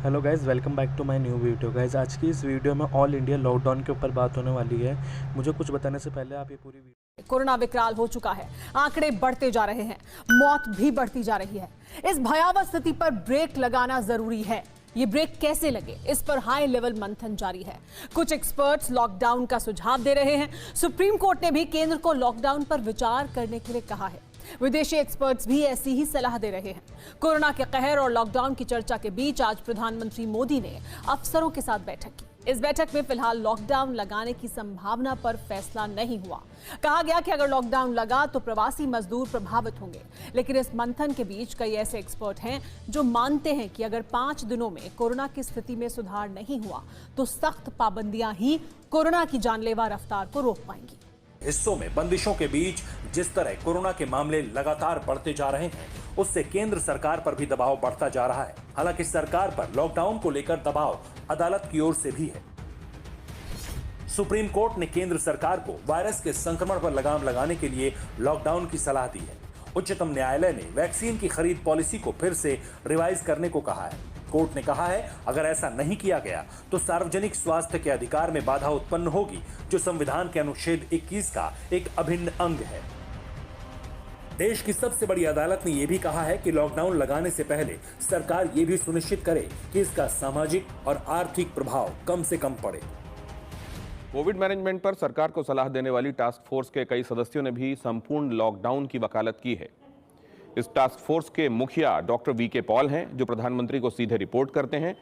Hello guys, welcome back to my new video. Guys, आज की इस वीडियो में ऑल इंडिया लॉकडाउन के ऊपर बात होने वाली है। मुझे कुछ बताने से पहले आप ये पूरी वीडियो। कोरोना विकराल हो चुका है, आंकड़े बढ़ते जा रहे हैं, मौत भी बढ़ती जा रही है। इस भयावह स्थिति पर ब्रेक लगाना जरूरी है। ये ब्रेक कैसे लगे, इस पर हाई लेवल मंथन जारी है। कुछ एक्सपर्ट्स लॉकडाउन का सुझाव दे रहे हैं। सुप्रीम कोर्ट ने भी केंद्र को लॉकडाउन पर विचार करने के लिए कहा है। विदेशी एक्सपर्ट्स भी ऐसी ही सलाह दे रहे हैं। कोरोना के कहर और लॉकडाउन की चर्चा के बीच आज प्रधानमंत्री मोदी ने अफसरों के साथ बैठक की। इस बैठक में फिलहाल लॉकडाउन लगाने की संभावना पर फैसला नहीं हुआ। कहा गया कि अगर लॉकडाउन लगा तो प्रवासी मजदूर प्रभावित होंगे, लेकिन इस मंथन के बीच कई ऐसे एक्सपर्ट हैं जो मानते हैं कि अगर 5 दिनों में कोरोना की स्थिति में सुधार नहीं हुआ तो सख्त पाबंदियां ही कोरोना की जानलेवा रफ्तार को रोक पाएंगी। हिस्सों में बंदिशों के बीच जिस तरह कोरोना के मामले लगातार बढ़ते जा रहे हैं, उससे केंद्र सरकार पर भी दबाव बढ़ता जा रहा है। हालांकि सरकार पर लॉकडाउन को लेकर दबाव अदालत की ओर से भी है। सुप्रीम कोर्ट ने केंद्र सरकार को वायरस के संक्रमण पर लगाम लगाने के लिए लॉकडाउन की सलाह दी है। उच्चतम न्यायालय ने वैक्सीन की खरीद पॉलिसी को फिर से रिवाइज करने को कहा है। कोर्ट ने कहा है, अगर ऐसा नहीं किया गया तो सार्वजनिक स्वास्थ्य के अधिकार में बाधा उत्पन्न होगी, जो संविधान के अनुच्छेद 21 का एक अभिन्न अंग है। देश की सबसे बड़ी अदालत ने यह भी कहा है कि लॉकडाउन लगाने से पहले सरकार ये भी सुनिश्चित करे कि इसका सामाजिक और आर्थिक प्रभाव कम से कम पड़े। कोविड मैनेजमेंट पर सरकार को सलाह देने वाली टास्क फोर्स के कई सदस्यों ने भी संपूर्ण लॉकडाउन की वकालत की है। इस टास्क फोर्स के मुखिया डॉक्टर वीके पॉल हैं, जो प्रधानमंत्री को सीधे रिपोर्ट करते हैं,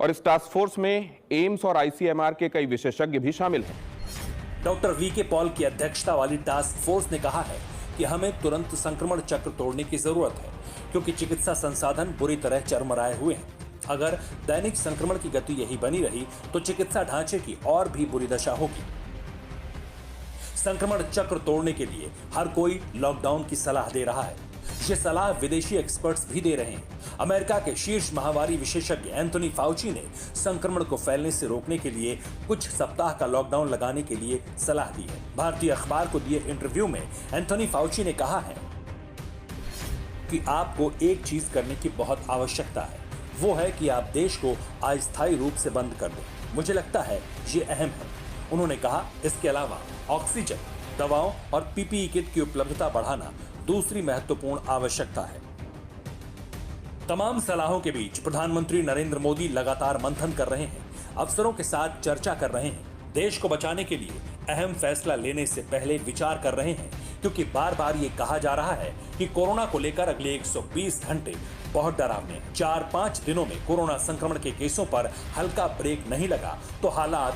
और इस टास्क फोर्स में एम्स और आईसीएमआर के कई विशेषज्ञ भी शामिल हैं। डॉक्टर वीके पॉल की अध्यक्षता वाली टास्क फोर्स ने कहा है कि हमें तुरंत संक्रमण चक्र तोड़ने की जरूरत है, क्योंकि चिकित्सा संसाधन बुरी तरह चरमराए हुए हैं। अगर दैनिक संक्रमण की गति यही बनी रही तो चिकित्सा ढांचे की और भी बुरी दशा होगी। संक्रमण चक्र तोड़ने के लिए हर कोई लॉकडाउन की सलाह दे रहा है। ये सलाह विदेशी एक्सपर्ट्स भी दे रहे हैं। अमेरिका के शीर्ष महामारी विशेषज्ञ एंथोनी फाउची ने संक्रमण को फैलने से रोकने के लिए कुछ सप्ताह का लॉकडाउन लगाने के लिए सलाह दी है। भारतीय अखबार को दिए इंटरव्यू में एंथोनी फाउची ने कहा है कि आपको एक चीज करने की बहुत आवश्यकता है, वो है कि आप देश को अस्थायी रूप से बंद कर दें। मुझे लगता है ये अहम है। उन्होंने कहा, इसके अलावा ऑक्सीजन, दवाओं और पीपीई किट की उपलब्धता बढ़ाना दूसरी महत्वपूर्ण आवश्यकता है। तमाम सलाहों के बीच प्रधानमंत्री नरेंद्र मोदी लगातार मंथन कर रहे हैं, अफसरों के साथ चर्चा कर रहे हैं, देश को बचाने के लिए अहम फैसला लेने से पहले विचार कर रहे हैं, क्योंकि बार बार ये कहा जा रहा है कि कोरोना को लेकर अगले 120 घंटे बहुत डरावने हैं। 4-5 दिनों में कोरोना संक्रमण के केसों पर हल्का ब्रेक नहीं लगा तो हालात